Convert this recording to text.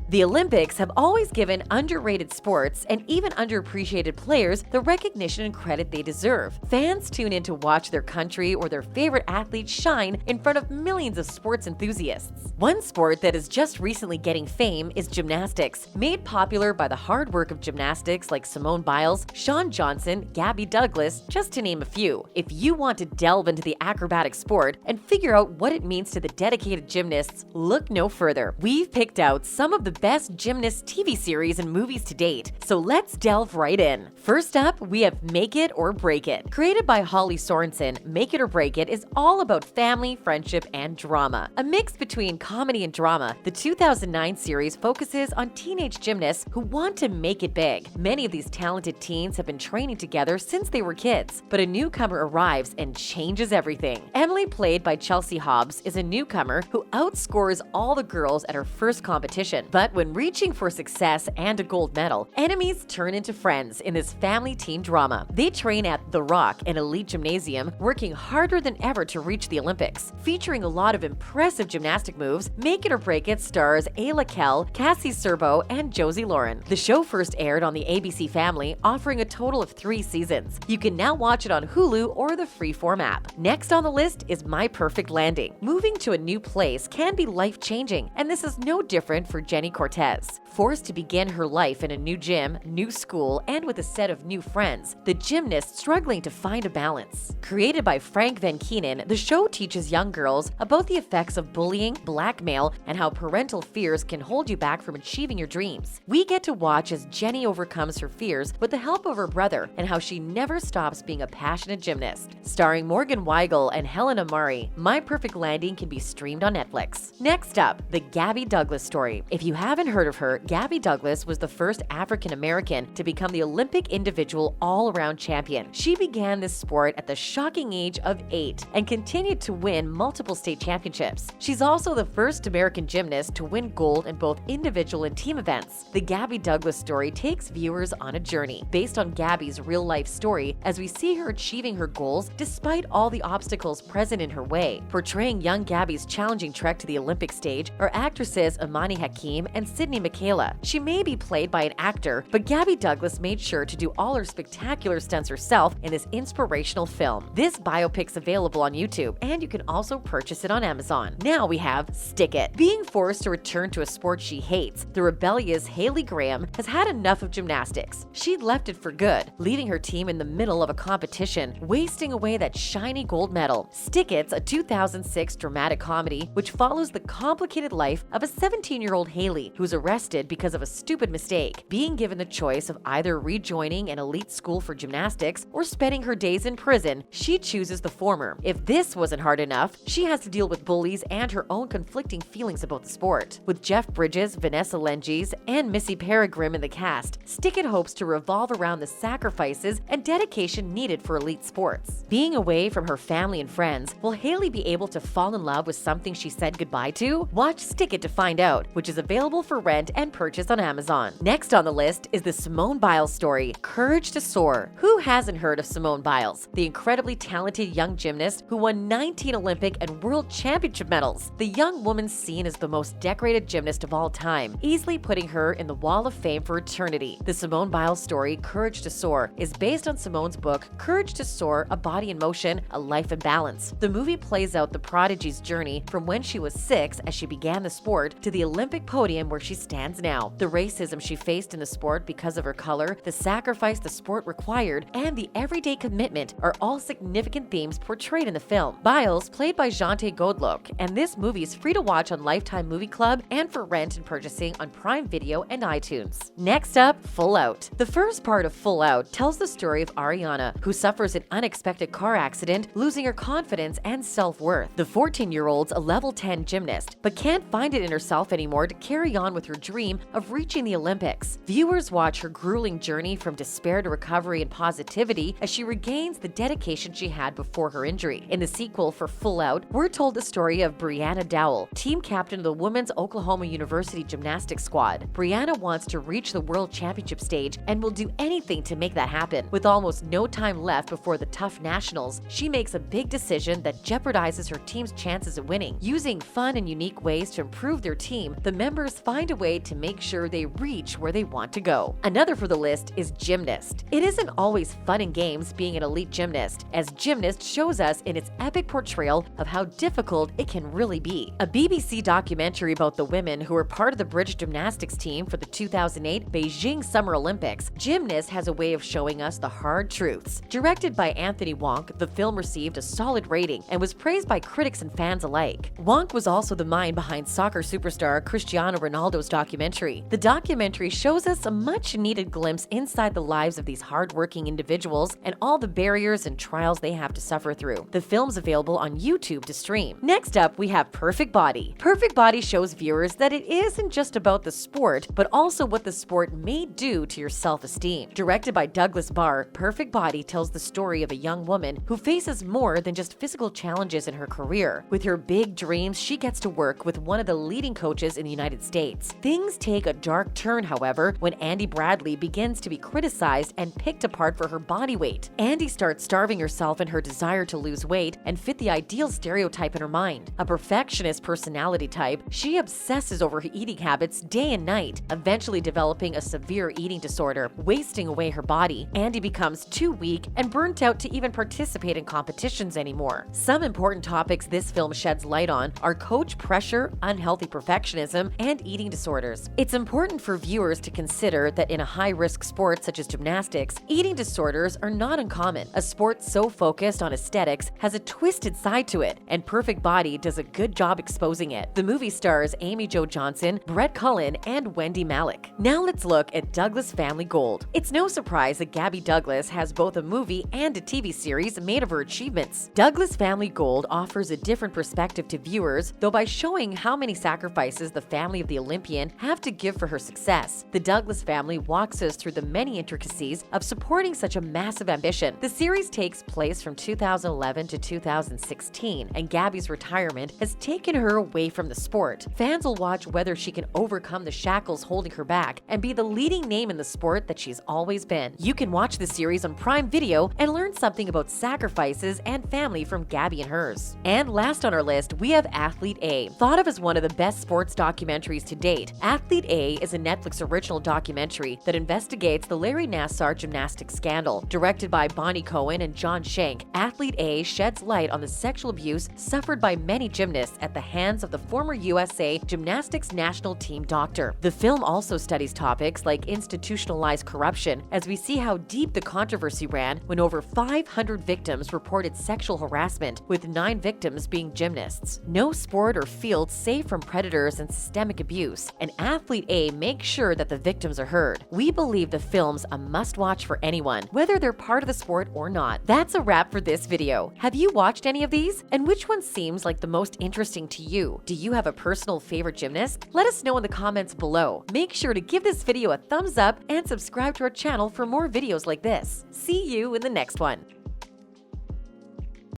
The Olympics have always given underrated sports and even underappreciated players the recognition and credit they deserve. Fans tune in to watch their country or their favorite athletes shine in front of millions of sports enthusiasts. One sport that is just recently getting fame is gymnastics, made popular by the hard work of gymnastics like Simone Biles, Shawn Johnson, Gabby Douglas, just to name a few. If you want to delve into the acrobatic sport and figure out what it means to the dedicated gymnasts, look no further. We've picked out some of the best gymnast TV series and movies to date, so let's delve right in. First up, we have Make It or Break It. Created by Holly Sorensen, Make It or Break It is all about family, friendship, and drama. A mix between comedy and drama, the 2009 series focuses on teenage gymnasts who want to make it big. Many of these talented teens have been training together since they were kids, but a newcomer arrives and changes everything. Emily, played by Chelsea Hobbs, is a newcomer who outscores all the girls at her first competition. But when reaching for success and a gold medal, enemies turn into friends in this family teen drama. They train at The Rock, an elite gymnasium, working harder than ever to reach the Olympics. Featuring a lot of impressive gymnastic moves, Make It or Break It stars Ayla Kell, Cassie Serbo, and Josie Lauren. The show first aired on the ABC Family, offering a total of 3 seasons. You can now watch it on Hulu or the Freeform app. Next on the list is My Perfect Landing. Moving to a new place can be life-changing, and this is no different for Jenny Cortez. Forced to begin her life in a new gym, new school, and with a set of new friends, the gymnast struggling to find a balance. Created by Frank Van Keenan, the show teaches young girls about the effects of bullying, blackmail, and how parental fears can hold you back from achieving your dreams. We get to watch as Jenny overcomes her fears with the help of her brother and how she never stops being a passionate gymnast. Starring Morgan Weigel and Helena Murray, My Perfect Landing can be streamed on Netflix. Next up, the Gabby Douglas story. If you haven't heard of her, Gabby Douglas was the first African-American to become the Olympic individual all-around champion. She began this sport at the shocking age of 8 and continued to win multiple state championships. She's also the first American gymnast to win gold in both individual and team events. The Gabby Douglas story takes viewers on a journey based on Gabby's real-life story as we see her achieving her goals despite all the obstacles present in her way. Portraying young Gabby's challenging trek to the Olympic stage are actresses Imani Hakim and Sydney Michaela. She may be played by an actor, but Gabby Douglas made sure to do all her spectacular stunts herself in this inspirational film. This biopic's available on YouTube, and you can also purchase it on Amazon. Now we have Stick It. Being forced to return to a sport she hates, the rebellious Haley Graham has had enough of gymnastics. She'd left it for good, leaving her team in the middle of a competition, wasting away that shiny gold medal. Stick It's a 2006 dramatic comedy which follows the complicated life of a 17-year-old Haley who's arrested because of a stupid mistake. Being given the choice of either rejoining an elite school for gymnastics or spending her days in prison, she chooses the former. If this wasn't hard enough, she has to deal with bullies and her own conflicting feelings about the sport. With Jeff Bridges, Vanessa Lenges, and Missy Peregrine in the cast, Stick It hopes to revolve around the sacrifices and dedication needed for elite sports. Being away from her family and friends, will Haley be able to fall in love with something she said goodbye to? Watch Stick It to find out, which is available for rent and purchase on Amazon. Next on the list is the Simone Biles Story, Courage to Soar. Who hasn't heard of Simone Biles, the incredibly talented young gymnast who won 19 Olympic and World Championship medals? The young woman's seen as the most decorated gymnast of all time, easily putting her in the Wall of Fame for eternity. The Simone Biles Story, Courage to Soar, is based on Simone's book, Courage to Soar, A Body in Motion, A Life in Balance. The movie plays out the prodigy's journey from when she was 6 as she began the sport to the Olympic podium where she stands now. The racism she faced in the sport because of her color, the sacrifice the sport required, and the everyday commitment are all significant themes portrayed in the film. Biles, played by Jante Godlok, and this movie is free to watch on Lifetime Movie Club and for rent and purchasing on Prime Video and iTunes. Next up, Full Out. The first part of Full Out tells the story of Ariana, who suffers an unexpected car accident, losing her confidence and self-worth. The 14-year-old's a level 10 gymnast, but can't find it in herself anymore to carry on with her dream of reaching the Olympics. Viewers watch her grueling journey from despair to recovery and positivity as she regains the dedication she had before her injury. In the sequel for Full Out, we're told the story of Brianna Dowell, team captain of the women's Oklahoma University gymnastics squad. Brianna wants to reach the world championship stage and will do anything to make that happen. With almost no time left before the tough nationals, she makes a big decision that jeopardizes her team's chances of winning. Using fun and unique ways to improve their team, the members must find a way to make sure they reach where they want to go. Another for the list is Gymnast. It isn't always fun and games being an elite gymnast, as Gymnast shows us in its epic portrayal of how difficult it can really be. A BBC documentary about the women who were part of the British gymnastics team for the 2008 Beijing Summer Olympics, Gymnast has a way of showing us the hard truths. Directed by Anthony Wonk, the film received a solid rating and was praised by critics and fans alike. Wonk was also the mind behind soccer superstar Cristiano Ronaldo's documentary. The documentary shows us a much-needed glimpse inside the lives of these hard-working individuals and all the barriers and trials they have to suffer through. The film's available on YouTube to stream. Next up, we have Perfect Body. Perfect Body shows viewers that it isn't just about the sport, but also what the sport may do to your self-esteem. Directed by Douglas Barr, Perfect Body tells the story of a young woman who faces more than just physical challenges in her career. With her big dreams, she gets to work with one of the leading coaches in the United States. Things take a dark turn, however, when Andy Bradley begins to be criticized and picked apart for her body weight. Andy starts starving herself in her desire to lose weight and fit the ideal stereotype in her mind. A perfectionist personality type, she obsesses over her eating habits day and night, eventually developing a severe eating disorder, wasting away her body. Andy becomes too weak and burnt out to even participate in competitions anymore. Some important topics this film sheds light on are coach pressure, unhealthy perfectionism, and eating disorders. It's important for viewers to consider that in a high-risk sport such as gymnastics, eating disorders are not uncommon. A sport so focused on aesthetics has a twisted side to it, and Perfect Body does a good job exposing it. The movie stars Amy Jo Johnson, Brett Cullen, and Wendy Malick. Now let's look at Douglas Family Gold. It's no surprise that Gabby Douglas has both a movie and a TV series made of her achievements. Douglas Family Gold offers a different perspective to viewers, though by showing how many sacrifices the family of the Olympian have to give for her success. The Douglas family walks us through the many intricacies of supporting such a massive ambition. The series takes place from 2011 to 2016, and Gabby's retirement has taken her away from the sport. Fans will watch whether she can overcome the shackles holding her back and be the leading name in the sport that she's always been. You can watch the series on Prime Video and learn something about sacrifices and family from Gabby and hers. And last on our list, we have Athlete A. Thought of as one of the best sports documentaries to date, Athlete A is a Netflix original documentary that investigates the Larry Nassar gymnastics scandal. Directed by Bonnie Cohen and John Shank, Athlete A sheds light on the sexual abuse suffered by many gymnasts at the hands of the former USA Gymnastics national team doctor. The film also studies topics like institutionalized corruption, as we see how deep the controversy ran when over 500 victims reported sexual harassment, with 9 victims being gymnasts. No sport or field safe from predators and systemic abuse, and Athlete A makes sure that the victims are heard. We believe the film's a must-watch for anyone, whether they're part of the sport or not. That's a wrap for this video. Have you watched any of these? And which one seems like the most interesting to you? Do you have a personal favorite gymnast? Let us know in the comments below. Make sure to give this video a thumbs up and subscribe to our channel for more videos like this. See you in the next one.